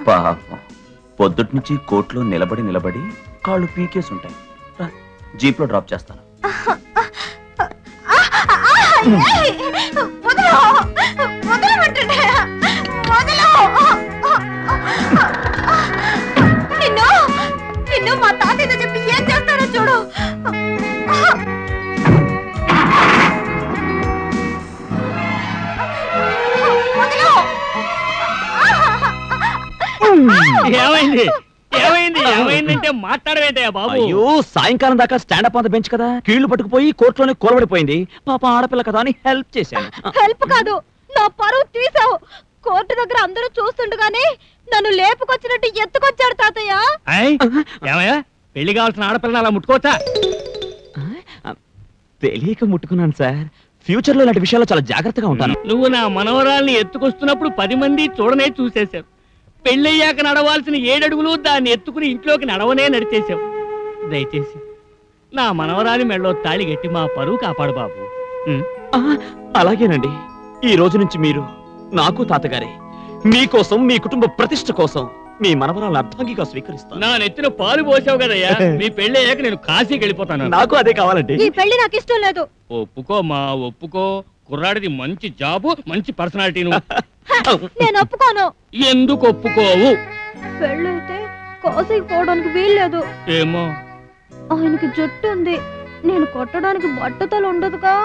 పాపం పొద్దుటి నుంచి కోర్టులో నిలబడి కాళ్ళు పీకేసి ఉంటాయి. జీప్ లో డ్రాప్ చేస్తాను. నిన్ను మా తాతయ్యతో చెప్పి ఏం చేస్తారో చూడు. ఏమైంది ఏమైంది ఏమైందంటే మాట్లాడవేంటయ్యా బాబు? అయ్యో సాయంకాలం దాకా స్టాండప్ ఆన్ ద బెంచ్ కదా, కీళ్లు పట్టుకుపోయి కోర్టులోనే కూలబడిపోయింది. పాప ఆడపిల్ల కదా అని హెల్ప్ చేశాను. హెల్ప్ కాదు, నా పరువు తీసావు. కోర్టు దగ్గర అందరూ చూస్తుండగానే నన్ను లేపుకొచ్చినట్టు ఎత్తుకొచ్చాడు తాతయ్య. ఏమయ్యా పెళ్లి కావాల్సిన ఆడపిల్లని అలా ముట్టుకోవచ్చా? తెలియక ముట్టుకున్నాను సార్. ఫ్యూచర్ లో ఇలాంటి విషయాల్లో చాలా జాగ్రత్తగా ఉంటాను. నువ్వు నా మనవరాల్ని ఎత్తుకొస్తున్నప్పుడు 10 మంది చూడనే చూసేశారు. పెళ్ళయ్యాక నడవాల్సిన 7 అడుగులు దాన్ని ఎత్తుకుని ఇంట్లోకి నడవనే నడిచేశావు. దయచేసి నా మనవరాలి మెళ్ళో తాళి గట్టి మా పరువు కాపాడు బాబు. అలాగేనండి. ఈ రోజు నుంచి మీరు నాకు తాతగారే. మీకోసం, మీ కుటుంబ ప్రతిష్ట కోసం మీ మనవరాలను అర్థంగా స్వీకరిస్తాను. నా నెత్తిన పాలు పోసావు కదయ్యా. మీ పెళ్ళయ్యాక నేను కాశీకి వెళ్ళిపోతాను. నాకు అదే కావాలండి. ఈ పెళ్లి నాకు ఇష్టం లేదు. ఒప్పుకో మా ఒప్పుకో. కుర్రాడిది మంచి జాబు, మంచి పర్సనాలిటీ. నేను ఒప్పుకోను. ఎందుకు ఒప్పుకోవు? పెళ్ళైతే కాశీకి పోవడానికి వీల్లేదు. ఏమో ఆయనకి జుట్టు ఉంది, నేను కొట్టడానికి బట్టతలు ఉండదుగా.